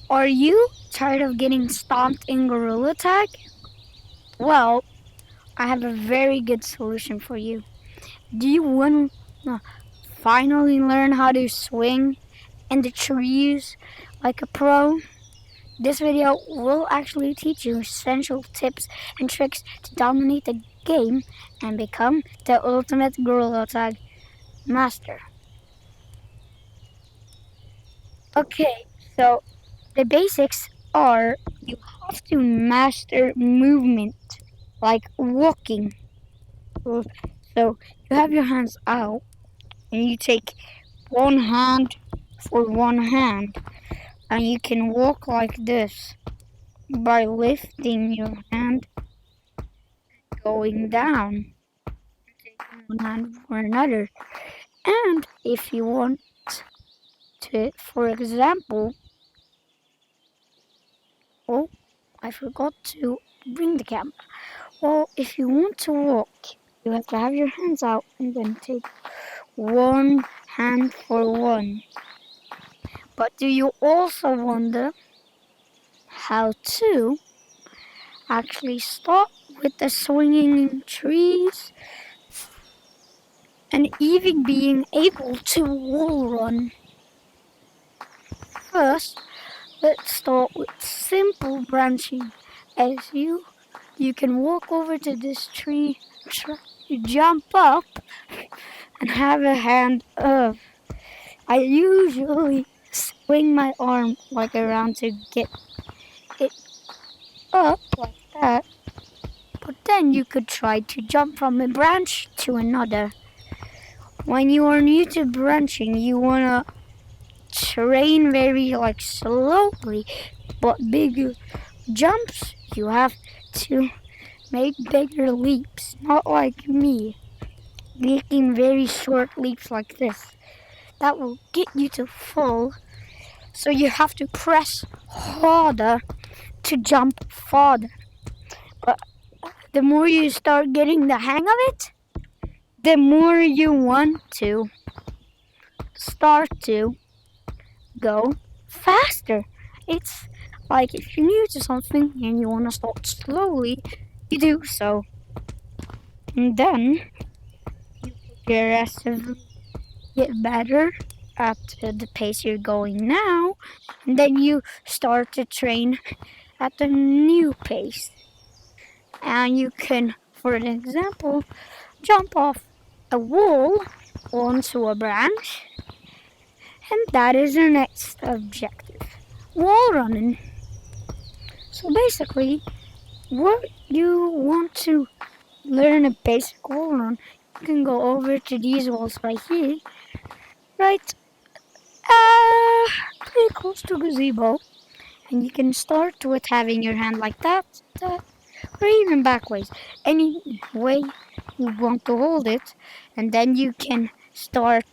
Are you tired of getting stomped in Gorilla Tag? Well, I have a very good solution for you. Do you want to finally learn how to swing in the trees like a pro? This video will actually teach you essential tips and tricks to dominate the game and become the ultimate Gorilla Tag master. Okay, so the basics are you have to master movement like walking. So you have your hands out and you take one hand for one hand and you can walk like this by lifting your hand going down, taking one hand for another. And if you want to, for example, oh, I forgot to bring the camera. Well, if you want to walk, you have to have your hands out and then take one hand for one. But do you also wonder how to actually start with the swinging trees and even being able to wall run? First, let's start with simple branching. As you can walk over to this tree, try to jump up and have a hand up. I usually swing my arm like around to get it up like that. But then you could try to jump from a branch to another. When you are new to branching, you wanna train very slowly, but bigger jumps. You have to make bigger leaps, not like me, making very short leaps like this. That will get you to fall. So you have to press harder to jump farther. But the more you start getting the hang of it, the more you want to start to go faster. It's like if you're new to something and you want to start slowly, you do so. And then you progressively get better at the pace you're going now. And then you start to train at a new pace. And you can, for an example, jump off a wall onto a branch. And that is your next objective, wall running. So basically, what you want to learn a basic wall run, you can go over to these walls right here, right pretty close to gazebo. And you can start with having your hand like that, or even backwards. Any way you want to hold it. And then you can start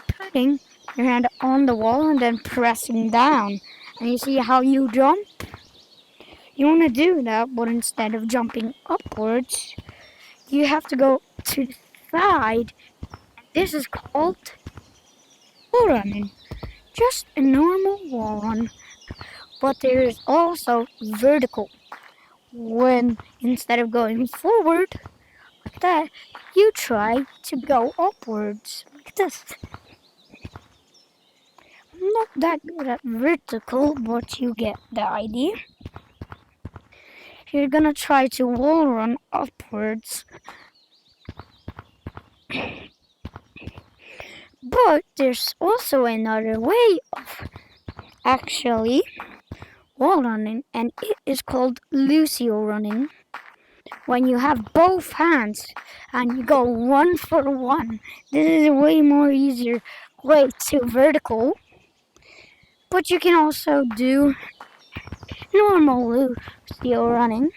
putting your hand on the wall and then pressing down. And you see how you jump? You want to do that, but instead of jumping upwards, you have to go to the side. This is called wall running. Just a normal wall run. But there is also vertical. When instead of going forward like that, you try to go upwards like this. I'm not that good at vertical, but you get the idea. You're gonna try to wall run upwards. But there's also another way of actually wall running, and it is called Lucio running. When you have both hands and you go one for one, this is a way more easier way to vertical. But you can also do normal Lucio running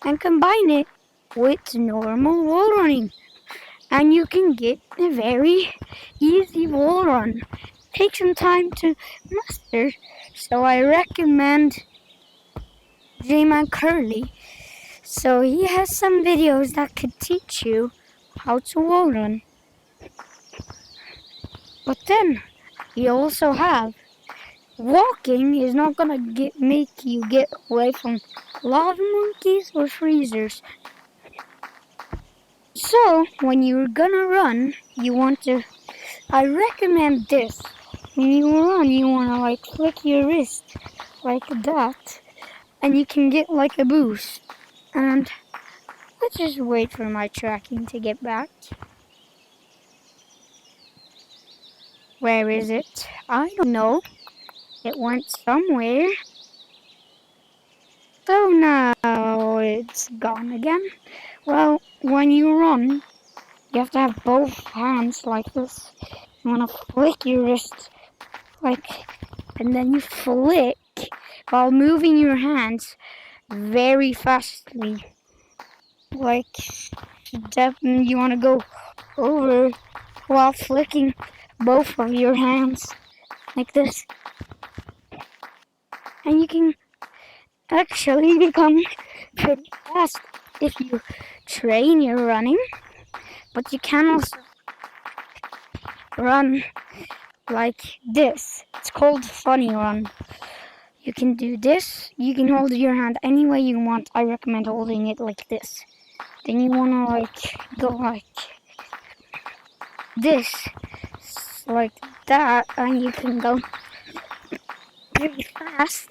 and combine it with normal wall running. And you can get a very easy wall run. Take some time to master, so I recommend J-Man Curly. So he has some videos that could teach you how to wall run. But then he also have walking is not gonna make you get away from lava monkeys or freezers. So when you're gonna run, I recommend this. When you run, you wanna like flick your wrist like that, and you can get like a boost. And let's just wait for my tracking to get back. Where is it? I don't know. It went somewhere. Oh no, it's gone again. Well, when you run, you have to have both hands like this. You wanna flick your wrist like, and then you flick while moving your hands very fastly. Like, you wanna go over while flicking both of your hands like this. And you can actually become pretty fast if you train your running, but you can also run like this. It's called funny run. You can do this. You can hold your hand any way you want. I recommend holding it like this. Then you wanna like go like this, like that, and you can go pretty fast.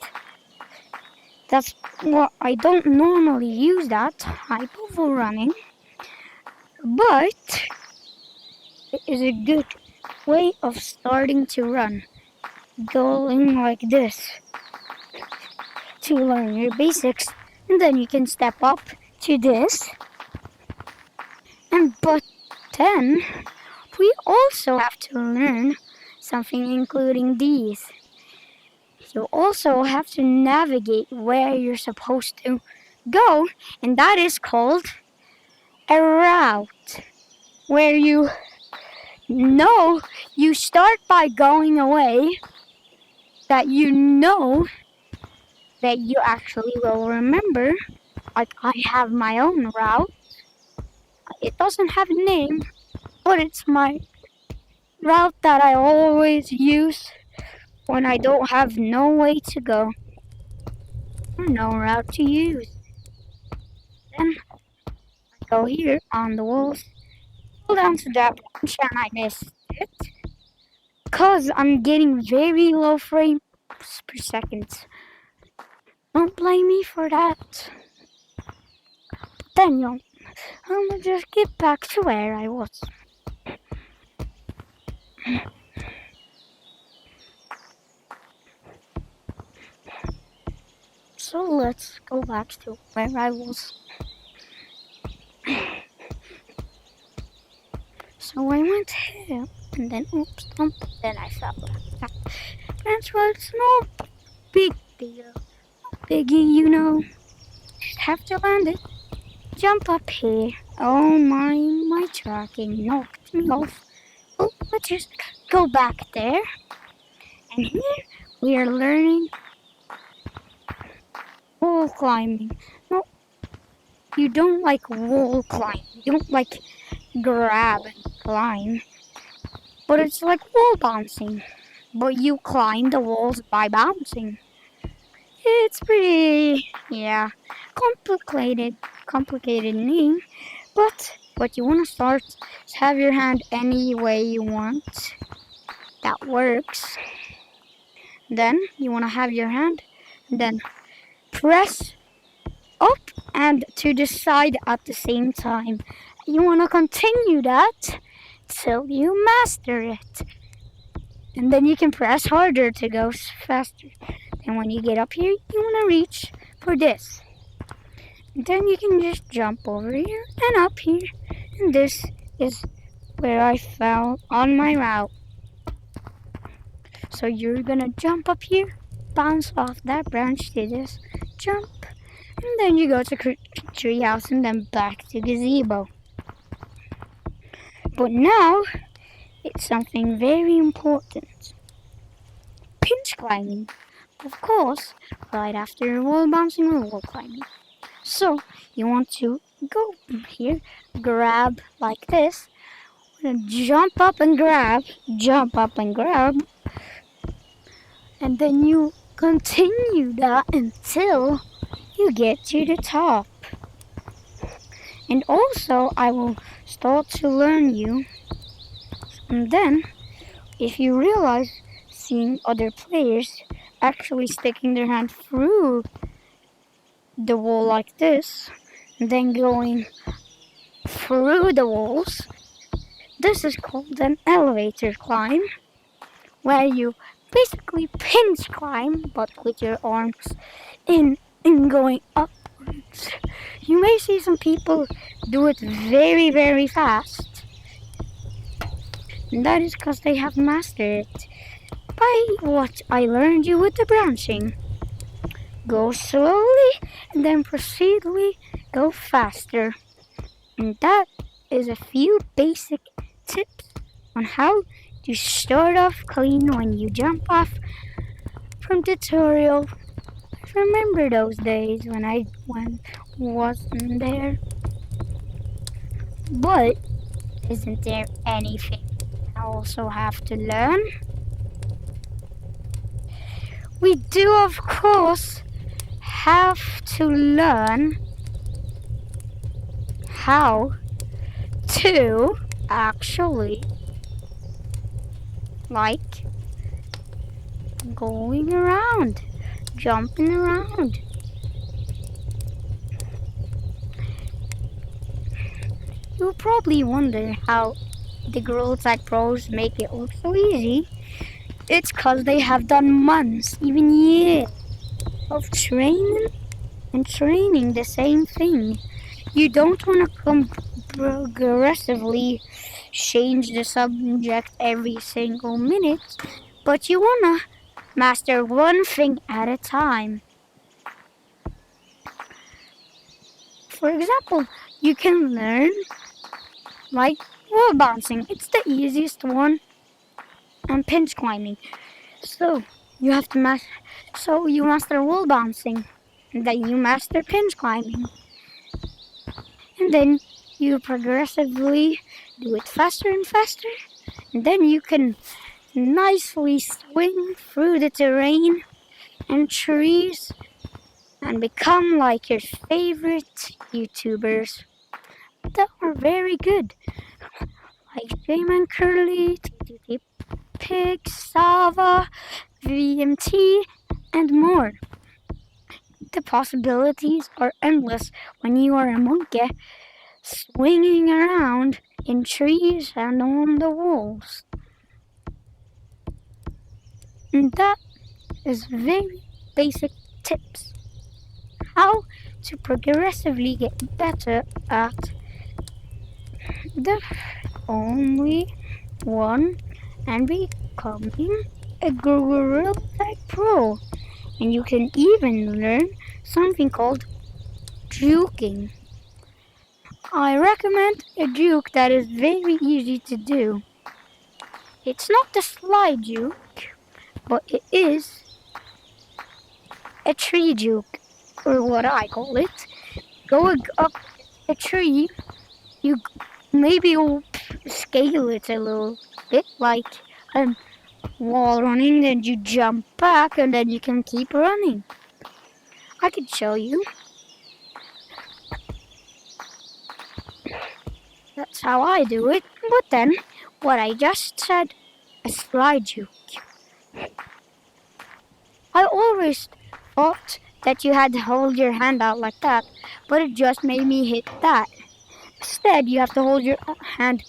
That's what I don't normally use that type of running, but it is a good way of starting to run. Going like this to learn your basics, and then you can step up to this. But then we also have to learn something including these. You also have to navigate where you're supposed to go, and that is called a route, where you start by going a way that you know that you actually will remember. Like, I have my own route. It doesn't have a name, but it's my route that I always use when I don't have no way to go or no route to use. Then I go here on the walls, go down to that branch, and I missed it because I'm getting very low frames per second. Don't blame me for that. Then I'll just get back to where I was. So let's go back to where I was. So I went here, and then then I fell back. That's why it's no big deal. Biggie, you know. Just have to land it. Jump up here. Oh my tracking knocked me off. Oh, let's just go back there. And here we are learning wall climbing. No, you don't like wall climbing. You don't like grab and climb. But it's like wall bouncing. But you climb the walls by bouncing. It's pretty, complicated name. But what you want to start is have your hand any way you want. That works. Then you want to have your hand, then press up and to the side at the same time. You want to continue that till you master it. And then you can press harder to go faster. And when you get up here, you want to reach for this. And then you can just jump over here and up here. And this is where I fell on my route. So you're gonna jump up here, bounce off that branch to this, jump, and then you go to treehouse and then back to gazebo. But now, it's something very important. Pinch climbing. Of course, right after wall bouncing or wall climbing. So, you want to go here, grab like this, jump up and grab, And then you continue that until you get to the top. And also, I will start to learn you. And then, if you realize seeing other players actually sticking their hand through the wall like this, and then going through the walls, this is called an elevator climb, where you basically pinch climb but with your arms in and going upwards. You may see some people do it very, very fast. And that is because they have mastered it by what I learned you with the branching. Go slowly and then proceedly go faster. And that is a few basic tips on how to start off clean when you jump off from tutorial. Remember those days when I wasn't there? But isn't there anything I also have to learn? We do, of course, have to learn how to actually like going around, jumping around. You'll probably wonder how the girls at pros make it look so easy. It's cause they have done months, even years of training and training the same thing. You don't want to progressively change the subject every single minute, but you want to master one thing at a time. For example, you can learn like wall bouncing. It's the easiest one, and pinch climbing. So you have to master wall bouncing, and then you master pinch climbing, and then you progressively do it faster and faster, and then you can nicely swing through the terrain and trees and become like your favorite YouTubers that are very good, like J-Man Curly, TTT Pig, Sava, VMT, and more. The possibilities are endless when you are a monkey swinging around in trees and on the walls. And that is very basic tips. How to progressively get better at the only one and becoming a Gorilla Tag Pro. And you can even learn something called juking. I recommend a juke that is very easy to do. It's not the slide juke, but it is a tree juke, or what I call it. Going up a tree, you maybe you'll scale it a little bit, like wall running, then you jump back, and then you can keep running. I could show you. That's how I do it. But then, what I just said, a slide juke. I always thought that you had to hold your hand out like that, but it just made me hit that. Instead, you have to hold your hand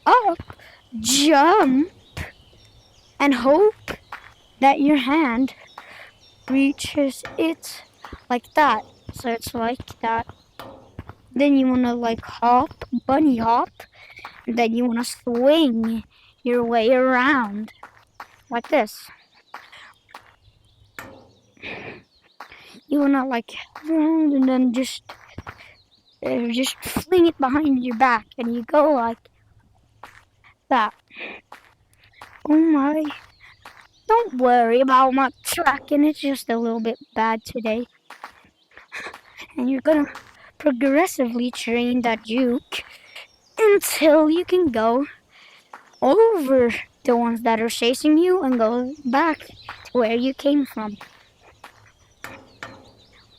up, jump, and hope that your hand reaches it like that. So it's like that. Then you wanna like hop, bunny hop, and then you wanna swing your way around like this. You wanna like around and then just fling it behind your back, and you go like that. Oh my! Don't worry about my tracking; it's just a little bit bad today. And you're gonna progressively train that juke until you can go over the ones that are chasing you and go back where you came from.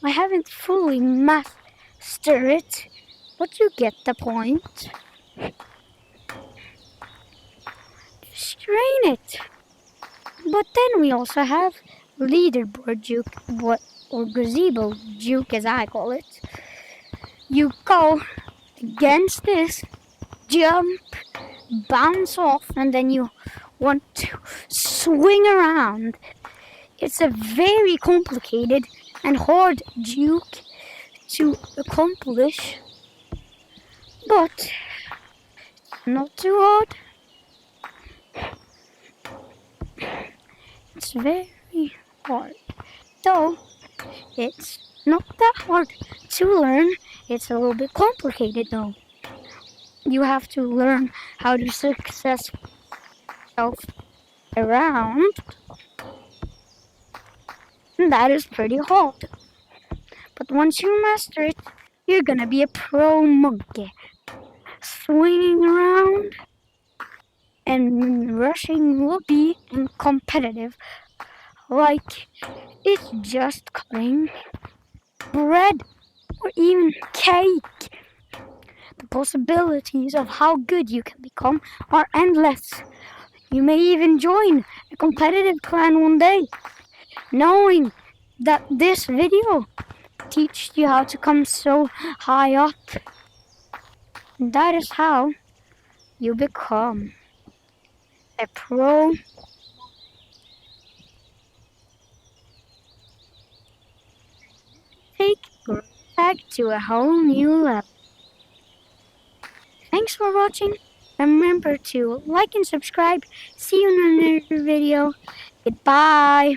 I haven't fully mastered it, but you get the point. Just train it. But then we also have leaderboard juke, or gazebo juke as I call it. You go against this, jump, bounce off, and then you want to swing around. It's a very complicated and hard juke to accomplish, but not too hard. It's very hard. Though it's not that hard to learn, it's a little bit complicated though. You have to learn how to success yourself around. And that is pretty hard. But once you master it, you're gonna be a pro monkey. Swinging around and rushing will be competitive. Like it's just cutting bread or even cake. The possibilities of how good you can become are endless. You may even join a competitive clan one day, knowing that this video teaches you how to come so high up. And that is how you become a pro. Take back to a whole new level. Thanks for watching. Remember to like and subscribe. See you in another video. Goodbye.